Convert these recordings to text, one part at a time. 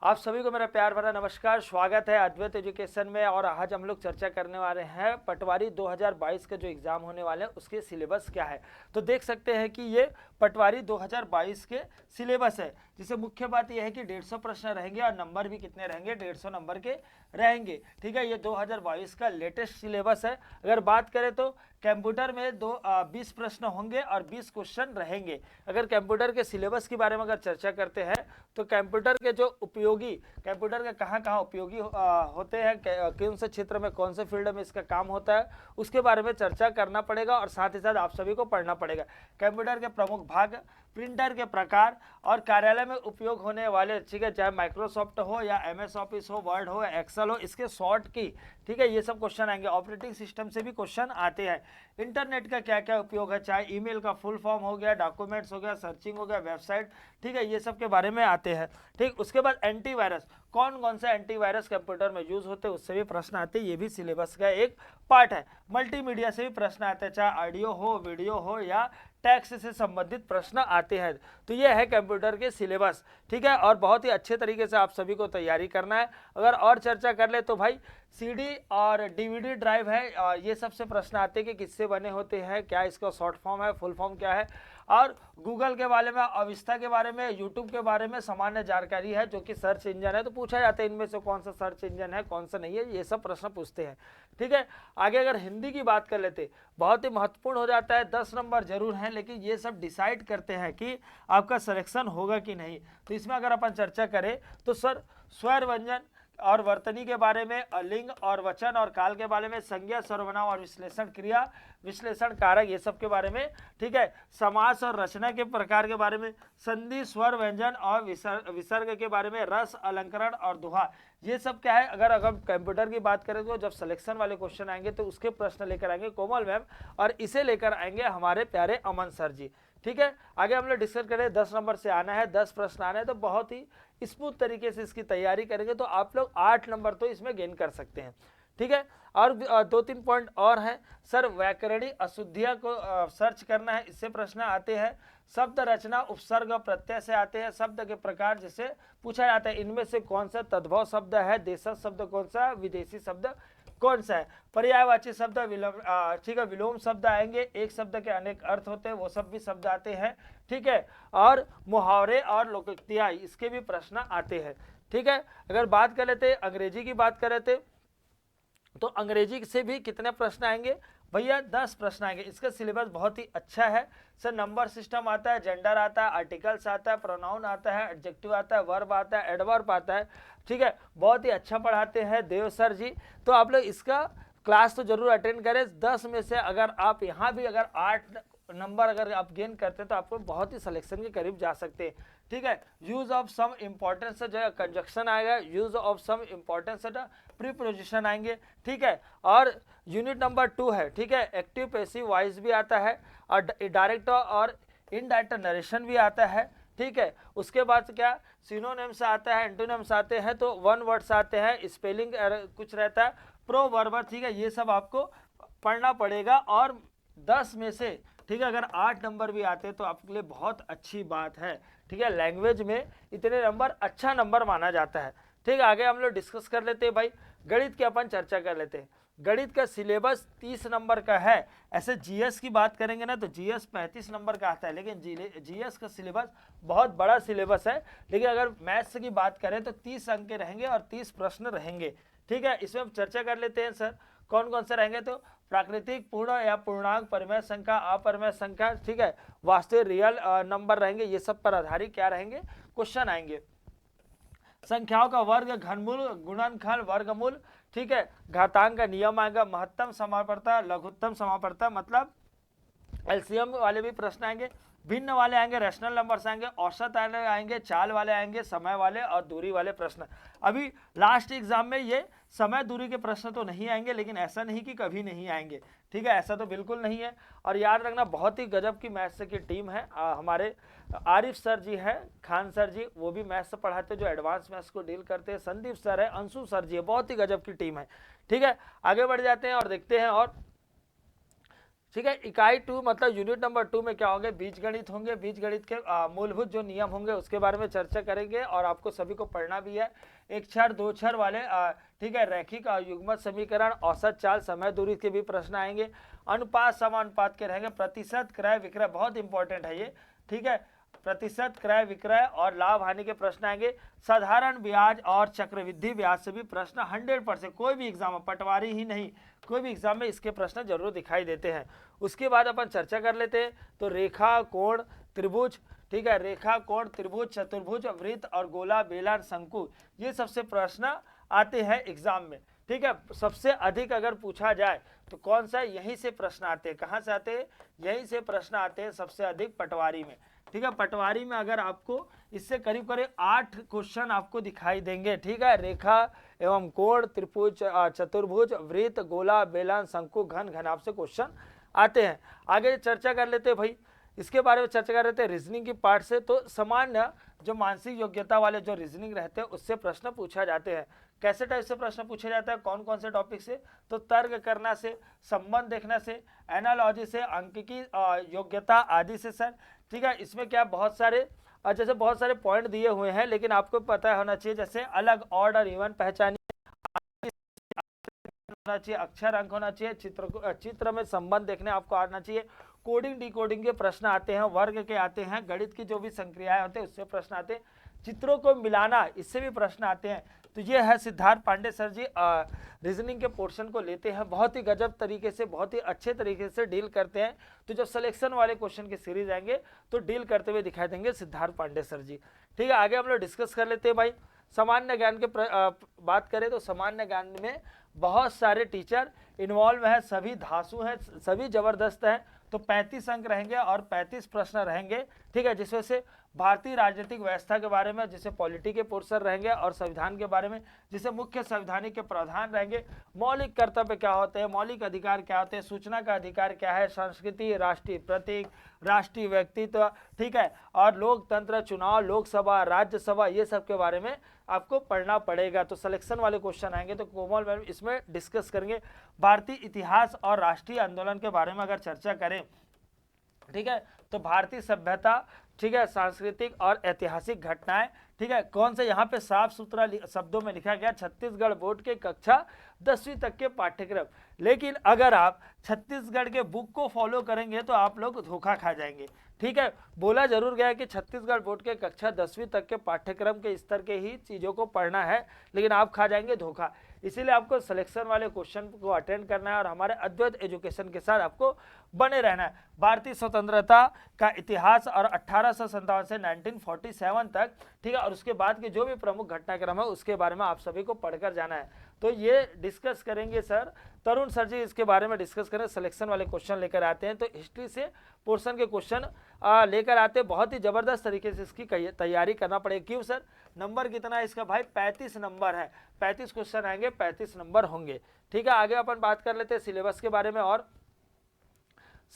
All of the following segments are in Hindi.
आप सभी को मेरा प्यार भरा नमस्कार। स्वागत है अद्वैत एजुकेशन में। और आज हम लोग चर्चा करने वाले हैं पटवारी 2022 का जो एग्जाम होने वाले हैं उसके सिलेबस क्या है। तो देख सकते हैं कि ये पटवारी 2022 के सिलेबस है, जिसे मुख्य बात यह है कि 150 प्रश्न रहेंगे और नंबर भी कितने रहेंगे, 150 नंबर के रहेंगे। ठीक है, ये 2022 का लेटेस्ट सिलेबस है। अगर बात करें तो कंप्यूटर में 20 प्रश्न होंगे और 20 क्वेश्चन रहेंगे। अगर कंप्यूटर के सिलेबस के बारे में अगर चर्चा करते हैं तो कंप्यूटर के जो उपयोगी, कंप्यूटर के कहाँ कहाँ उपयोगी होते हैं, कौन से क्षेत्र में, कौन से फील्ड में इसका काम होता है, उसके बारे में चर्चा करना पड़ेगा। और साथ ही साथ आप सभी को पढ़ना पड़ेगा कंप्यूटर के प्रमुख भाग, प्रिंटर के प्रकार और कार्यालय में उपयोग होने वाले, ठीक है, चाहे माइक्रोसॉफ्ट हो या MS ऑफिस हो, वर्ड हो, एक्सेल हो, इसके शॉर्ट की, ठीक है, ये सब क्वेश्चन आएंगे। ऑपरेटिंग सिस्टम से भी क्वेश्चन आते हैं। इंटरनेट का क्या क्या उपयोग है, चाहे ईमेल का फुल फॉर्म हो गया, डॉक्यूमेंट्स हो गया, सर्चिंग हो गया, वेबसाइट, ठीक है, ये सब के बारे में आते हैं। ठीक, उसके बाद एंटीवायरस, कौन कौन से एंटीवायरस कंप्यूटर में यूज होते हैं, उससे भी प्रश्न आते हैं। ये भी सिलेबस का एक पार्ट है। मल्टीमीडिया से भी प्रश्न आते हैं, चाहे ऑडियो हो, वीडियो हो या टैक्स से संबंधित प्रश्न आते हैं। तो ये है कंप्यूटर के सिलेबस। ठीक है, और बहुत ही अच्छे तरीके से आप सभी को तैयारी करना है। अगर और चर्चा कर ले तो भाई CD और DVD ड्राइव है, ये सबसे प्रश्न आते हैं कि किससे बने होते हैं, क्या इसका शॉर्ट फॉर्म है, फुल फॉर्म क्या है, और गूगल के बारे में, अविस्ता के बारे में, यूट्यूब के बारे में सामान्य जानकारी है जो कि सर्च इंजन है। तो पूछा जाता है इनमें से कौन सा सर्च इंजन है, कौन सा नहीं है, ये सब प्रश्न पूछते हैं। ठीक है, आगे अगर हिंदी की बात कर लेते, बहुत ही महत्वपूर्ण हो जाता है। 10 नंबर जरूर हैं, लेकिन ये सब डिसाइड करते हैं कि आपका सिलेक्शन होगा कि नहीं। तो इसमें अगर अपन चर्चा करें तो सर, स्वर व्यंजन और वर्तनी के बारे में, लिंग और वचन और काल के बारे में, संज्ञा, सर्वनाम और विश्लेषण क्रिया, विश्लेषण कारक, ये सब के बारे में। ठीक है, समास और रचना के प्रकार के बारे में, संधि, स्वर, व्यंजन और विसर्ग के बारे में, रस, अलंकरण और दोहा, ये सब क्या है। अगर कंप्यूटर की बात करें तो जब सिलेक्शन वाले क्वेश्चन आएंगे तो उसके प्रश्न लेकर आएंगे कोमल मैम, और इसे लेकर आएंगे हमारे प्यारे अमन सर जी। ठीक है, आगे हम लोग डिस्कस करें। 10 नंबर से आना है, 10 प्रश्न आना है, तो बहुत ही स्मूथ तरीके से इसकी तैयारी करेंगे तो आप लोग 8 नंबर तो इसमें गेन कर सकते हैं। ठीक है, और 2-3 पॉइंट और हैं सर। व्याकरणिक अशुद्धियां को सर्च करना है, इससे प्रश्न आते हैं। शब्द रचना, उपसर्ग, प्रत्यय से आते हैं। शब्द के प्रकार जैसे पूछा जाता है इनमें से कौन सा तद्भव शब्द है, देशज शब्द कौन सा, विदेशी शब्द कौन सा है, पर्यायवाची शब्द, ठीक है, विलोम शब्द आएंगे, एक शब्द के अनेक अर्थ होते हैं, वो सब भी शब्द आते हैं। ठीक है, और मुहावरे और लोकोक्तियां, इसके भी प्रश्न आते हैं। ठीक है, अगर बात कर लेते अंग्रेजी की बात कर लेते तो अंग्रेजी से भी कितने प्रश्न आएंगे भैया, 10 प्रश्न आएंगे। इसका सिलेबस बहुत ही अच्छा है सर। नंबर सिस्टम आता है, जेंडर आता है, आर्टिकल्स आता है, प्रोनाउन आता है, एडजेक्टिव आता है, वर्ब आता है, एडवर्ब आता है। ठीक है, बहुत ही अच्छा पढ़ाते हैं देव सर जी। तो आप लोग इसका क्लास तो जरूर अटेंड करें। 10 में से अगर आप यहाँ भी अगर 8 नंबर अगर आप गेन करते हैं तो आपको बहुत ही सिलेक्शन के करीब जा सकते हैं। ठीक है, यूज ऑफ सम इंपॉर्टेंस से जो है कंजक्शन आएगा, यूज ऑफ सम इंपॉर्टेंस से प्रीपोजिशन आएंगे। ठीक है, और यूनिट नंबर 2 है, ठीक है, एक्टिव पैसिव वॉइस भी आता है, और डायरेक्ट और इनडायरेक्ट नरेशन भी आता है। ठीक है, उसके बाद क्या सिनोनिम्स आता है, एंटोनिम्स आते हैं, तो वन वर्ड्स आते हैं, स्पेलिंग कुछ रहता है, प्रोवर्ब। ठीक है, ये सब आपको पढ़ना पड़ेगा। और 10 में से, ठीक है, अगर 8 नंबर भी आते हैं तो आपके लिए बहुत अच्छी बात है। ठीक है, लैंग्वेज में इतने नंबर अच्छा नंबर माना जाता है। ठीक है, आगे हम लोग डिस्कस कर लेते हैं भाई। गणित की अपन चर्चा कर लेते हैं। गणित का सिलेबस 30 नंबर का है। ऐसे GS की बात करेंगे ना तो GS 35 नंबर का आता है, लेकिन GS का सिलेबस बहुत बड़ा सिलेबस है। लेकिन अगर मैथ्स की बात करें तो 30 अंक के रहेंगे और 30 प्रश्न रहेंगे। ठीक है, इसमें हम चर्चा कर लेते हैं सर, कौन कौन से रहेंगे। तो प्राकृतिक, पूर्ण या पूर्णांक, परिमेय संख्या, अपरिमेय संख्या, ठीक है, वास्तविक रियल नंबर रहेंगे, ये सब पर आधारित क्या रहेंगे, क्वेश्चन आएंगे। संख्याओं का वर्ग, घनमूल, गुणनखंड, वर्गमूल, ठीक है, घातांक का नियम आएगा, महत्तम समापरता, लघुत्तम समापरता, मतलब LCM वाले भी प्रश्न आएंगे, भिन्न वाले आएंगे, रैशनल नंबर्स आएंगे, औसत आएंगे, चाल वाले आएंगे, समय वाले और दूरी वाले प्रश्न। अभी लास्ट एग्जाम में ये समय दूरी के प्रश्न तो नहीं आएंगे, लेकिन ऐसा नहीं कि कभी नहीं आएंगे। ठीक है, ऐसा तो बिल्कुल नहीं है। और याद रखना, बहुत ही गजब की मैथ्स की टीम है। हमारे आरिफ सर जी है, खान सर जी, वो भी मैथ्स पढ़ाते हैं, जो एडवांस मैथ्स को डील करते हैं। संदीप सर है, अंशु सर जी है, बहुत ही गजब की टीम है। ठीक है, आगे बढ़ जाते हैं और देखते हैं। और ठीक है। इकाई 2 मतलब यूनिट नंबर 2 में क्या होंगे, बीजगणित होंगे। बीजगणित के मूलभूत जो नियम होंगे उसके बारे में चर्चा करेंगे और आपको सभी को पढ़ना भी है। एक क्षर दो क्षर वाले ठीक है, रैखिक युग्मक समीकरण, औसत चाल, समय दूरी के भी प्रश्न आएंगे। अनुपात समानुपात के रहेंगे। प्रतिशत क्रय विक्रय बहुत इंपॉर्टेंट है ये, ठीक है। प्रतिशत क्रय विक्रय और लाभ हानि के प्रश्न आएंगे। साधारण ब्याज और चक्रवृद्धि ब्याज से भी प्रश्न 100%, कोई भी एग्जाम, पटवारी ही नहीं कोई भी एग्जाम में इसके प्रश्न जरूर दिखाई देते हैं। उसके बाद अपन चर्चा कर लेते हैं। तो रेखा कोण त्रिभुज, ठीक है, रेखा कोण त्रिभुज चतुर्भुज वृत्त और गोला बेलन शंकु, ये सबसे प्रश्न आते हैं एग्जाम में, ठीक है। सबसे अधिक अगर पूछा जाए तो कौन सा, यहीं से प्रश्न आते हैं। कहाँ से आते हैं, यहीं से प्रश्न आते हैं सबसे अधिक, पटवारी में, ठीक है। पटवारी में अगर आपको इससे करीब करीब 8 क्वेश्चन आपको दिखाई देंगे, ठीक है। रेखा एवं कोण त्रिभुज चतुर्भुज वृत्त गोला बेलन शंकु घन घनाभ से क्वेश्चन आते हैं। आगे चर्चा कर लेते हैं भाई, इसके बारे में चर्चा कर रहे थे रीजनिंग की पार्ट से। तो सामान्य जो मानसिक योग्यता वाले जो रीजनिंग रहते हैं उससे प्रश्न पूछा जाते हैं। कैसे टाइप से प्रश्न पूछे जाता है, कौन कौन से टॉपिक से, तो तर्क करना से, संबंध देखना से, एनालॉजी से, अंकिकी योग्यता आदि से सर, ठीक है। इसमें क्या बहुत सारे जैसे बहुत सारे पॉइंट दिए हुए हैं, लेकिन आपको पता होना चाहिए जैसे अलग ऑड और इवन पहचानिए होना चाहिए, अक्षर अंक होना चाहिए, चित्र में संबंध देखने आपको आना चाहिए। कोडिंग डिकोडिंग के प्रश्न आते हैं, वर्ग के आते हैं, गणित की जो भी संक्रियाएं होते हैं उससे प्रश्न आते हैं, चित्रों को मिलाना इससे भी प्रश्न आते हैं। तो ये है सिद्धार्थ पांडे सर जी रीजनिंग के पोर्शन को लेते हैं, बहुत ही गजब तरीके से, बहुत ही अच्छे तरीके से डील करते हैं। तो जब सिलेक्शन वाले क्वेश्चन की सीरीज आएंगे तो डील करते हुए दिखाई देंगे सिद्धार्थ पांडे सर जी, ठीक है। आगे हम लोग डिस्कस कर लेते हैं भाई। सामान्य ज्ञान के बात करें तो सामान्य ज्ञान में बहुत सारे टीचर इन्वॉल्व हैं, सभी धांसू हैं, सभी जबरदस्त हैं। तो 35 अंक रहेंगे और 35 प्रश्न रहेंगे, ठीक है। जिसमें से भारतीय राजनीतिक व्यवस्था के बारे में, जिसे पॉलिटी के पोर्शन रहेंगे, और संविधान के बारे में, जिसे मुख्य संवैधानिक के प्रावधान रहेंगे, मौलिक कर्तव्य क्या होते हैं, मौलिक अधिकार क्या होते हैं, सूचना का अधिकार क्या है, संस्कृति, राष्ट्रीय प्रतीक, राष्ट्रीय व्यक्तित्व, ठीक है, और लोकतंत्र, चुनाव, लोकसभा, राज्यसभा, ये सब के बारे में आपको पढ़ना पड़ेगा। तो सिलेक्शन वाले क्वेश्चन आएंगे तो कोमल मैम इसमें डिस्कस करेंगे। भारतीय इतिहास और राष्ट्रीय आंदोलन के बारे में अगर चर्चा करें, ठीक है, तो भारतीय सभ्यता, ठीक है, सांस्कृतिक और ऐतिहासिक घटनाएं, ठीक है, कौन से यहाँ पे साफ सुथरा शब्दों में लिखा गया, छत्तीसगढ़ बोर्ड के कक्षा 10वीं तक के पाठ्यक्रम। लेकिन अगर आप छत्तीसगढ़ के बुक को फॉलो करेंगे तो आप लोग धोखा खा जाएंगे, ठीक है। बोला जरूर गया है कि छत्तीसगढ़ बोर्ड के कक्षा 10वीं तक के पाठ्यक्रम के स्तर के ही चीज़ों को पढ़ना है, लेकिन आप खा जाएंगे धोखा। इसीलिए आपको सिलेक्शन वाले क्वेश्चन को अटेंड करना है और हमारे अद्वैत एजुकेशन के साथ आपको बने रहना है। भारतीय स्वतंत्रता का इतिहास और 1857 से 1947 तक, ठीक है, और उसके बाद के जो भी प्रमुख घटनाक्रम है उसके बारे में आप सभी को पढ़कर जाना है। तो ये डिस्कस करेंगे सर, तरुण सर जी इसके बारे में डिस्कस करें। सिलेक्शन वाले क्वेश्चन लेकर आते हैं, तो हिस्ट्री से पोर्शन के क्वेश्चन लेकर आते हैं। बहुत ही जबरदस्त तरीके से इसकी तैयारी करना पड़ेगी। क्यों सर, नंबर कितना है इसका भाई, 35 नंबर है, 35 क्वेश्चन आएंगे, 35 नंबर होंगे, ठीक है। आगे अपन बात कर लेते हैं सिलेबस के बारे में। और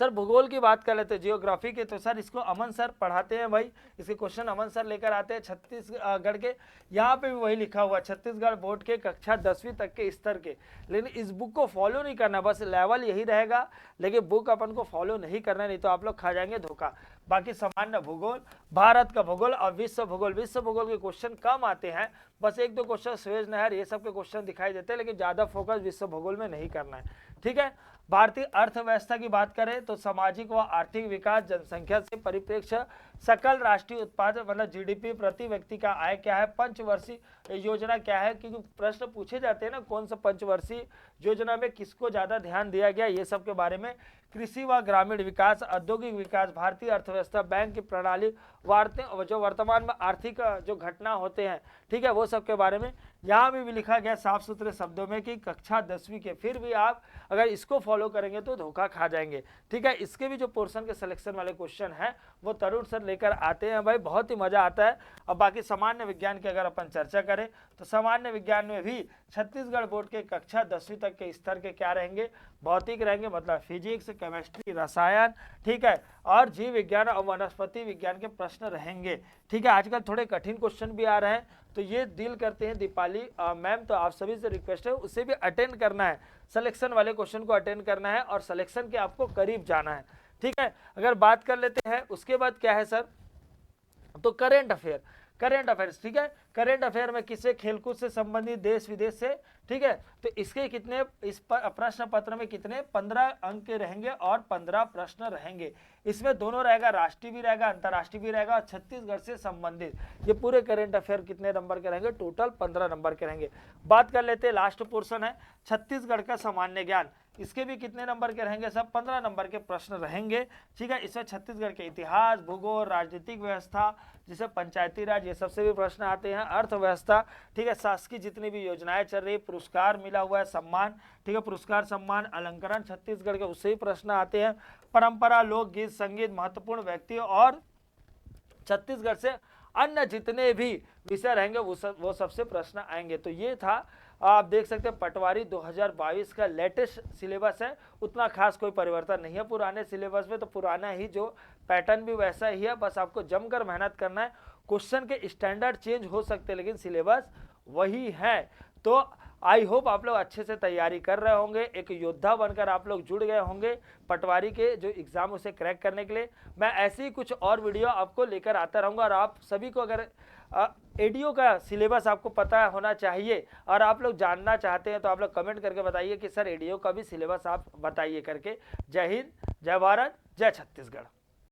सर भूगोल की बात कर लेते हैं, जियोग्राफी के, तो सर इसको अमन सर पढ़ाते हैं भाई, इसके क्वेश्चन अमन सर लेकर आते हैं छत्तीसगढ़ के। यहाँ पे भी वही लिखा हुआ छत्तीसगढ़ बोर्ड के कक्षा 10वीं तक के स्तर के। लेकिन इस बुक को फॉलो नहीं करना, बस लेवल यही रहेगा, लेकिन बुक अपन को फॉलो नहीं करना, नहीं तो आप लोग खा जाएंगे धोखा। बाकी सामान्य भूगोल, भारत का भूगोल और विश्व भूगोल, विश्व भूगोल के क्वेश्चन कम आते हैं, बस 1-2 क्वेश्चन सुएज नहर ये सब के क्वेश्चन दिखाई देते हैं, लेकिन ज़्यादा फोकस विश्व भूगोल में नहीं करना है, ठीक है। भारतीय अर्थव्यवस्था की बात करें तो सामाजिक व आर्थिक विकास, जनसंख्या से परिप्रेक्ष्य, सकल राष्ट्रीय उत्पादन मतलब जीडीपी, प्रति व्यक्ति का आय क्या है, पंचवर्षीय योजना क्या है, क्योंकि प्रश्न पूछे जाते हैं ना कौन सा पंचवर्षीय योजना में किसको ज़्यादा ध्यान दिया गया, ये सब के बारे में। कृषि व ग्रामीण विकास, औद्योगिक विकास, भारतीय अर्थव्यवस्था, बैंक की प्रणाली, जो वर्तमान में आर्थिक जो घटना होते हैं, ठीक है, वो सब के बारे में यहाँ भी लिखा गया साफ सुथरे शब्दों में कि कक्षा 10वीं के। फिर भी आप अगर इसको फॉलो करेंगे तो धोखा खा जाएंगे, ठीक है। इसके भी जो पोर्शन के सिलेक्शन वाले क्वेश्चन हैं वो तरुण सर लेकर आते हैं भाई, बहुत ही मजा आता है। अब बाकी सामान्य विज्ञान की अगर अपन चर्चा करें तो सामान्य विज्ञान में भी छत्तीसगढ़ बोर्ड के कक्षा 10वीं तक के स्तर के क्या रहेंगे, भौतिक रहेंगे, मतलब फिजिक्स, केमिस्ट्री, रसायन, ठीक है, और जीव विज्ञान और वनस्पति विज्ञान के प्रश्न रहेंगे। ठीक है, आजकल थोड़े कठिन क्वेश्चन भी आ रहे हैं, तो ये डील करते हैं दीपाली मैम, तो आप सभी से रिक्वेस्ट है उसे भी अटेंड करना है, सिलेक्शन वाले क्वेश्चन को अटेंड करना है और सिलेक्शन के आपको करीब जाना है। ठीक है, अगर बात कर लेते हैं उसके बाद क्या है सर, तो करेंट अफेयर, करेंट अफेयर्स, ठीक है, करेंट अफेयर में किससे, खेलकूद से संबंधित, देश विदेश से, ठीक है, तो इसके कितने, इस प्रश्न पत्र में कितने 15 अंक के रहेंगे और 15 प्रश्न रहेंगे। इसमें दोनों रहेगा, राष्ट्रीय भी रहेगा, अंतर्राष्ट्रीय भी रहेगा और छत्तीसगढ़ से संबंधित। ये पूरे करेंट अफेयर कितने नंबर के रहेंगे, टोटल 15 नंबर के रहेंगे। बात कर लेते हैं, लास्ट पोर्शन है छत्तीसगढ़ का सामान्य ज्ञान, इसके भी कितने नंबर के रहेंगे, सब 15 नंबर के प्रश्न रहेंगे। ठीक है, इसमें छत्तीसगढ़ के इतिहास, भूगोल, राजनीतिक व्यवस्था, जिसे पंचायती राज, ये सबसे भी प्रश्न आते हैं, अर्थव्यवस्था, ठीक है, शासकीय जितनी भी योजनाएं चल रही, पुरस्कार मिला हुआ है, सम्मान, ठीक है, पुरस्कार, सम्मान, अलंकरण छत्तीसगढ़ के, उससे ही प्रश्न आते हैं, परंपरा, लोकगीत, संगीत, महत्वपूर्ण व्यक्ति और छत्तीसगढ़ से अन्य जितने भी विषय रहेंगे वो सबसे प्रश्न आएंगे। तो ये था, आप देख सकते हैं पटवारी 2022 का लेटेस्ट सिलेबस है, उतना खास कोई परिवर्तन नहीं है पुराने सिलेबस में, तो पुराना ही जो पैटर्न भी वैसा ही है, बस आपको जमकर मेहनत करना है। क्वेश्चन के स्टैंडर्ड चेंज हो सकते हैं लेकिन सिलेबस वही है। तो आई होप आप लोग अच्छे से तैयारी कर रहे होंगे, एक योद्धा बनकर आप लोग जुड़ गए होंगे पटवारी के जो एग्जाम उसे क्रैक करने के लिए। मैं ऐसे ही कुछ और वीडियो आपको लेकर आता रहूँगा, और आप सभी को अगर एडीओ का सिलेबस आपको पता होना चाहिए और आप लोग जानना चाहते हैं तो आप लोग कमेंट करके बताइए कि सर एडीओ का भी सिलेबस आप बताइए करके। जय हिंद, जय भारत, जय छत्तीसगढ़।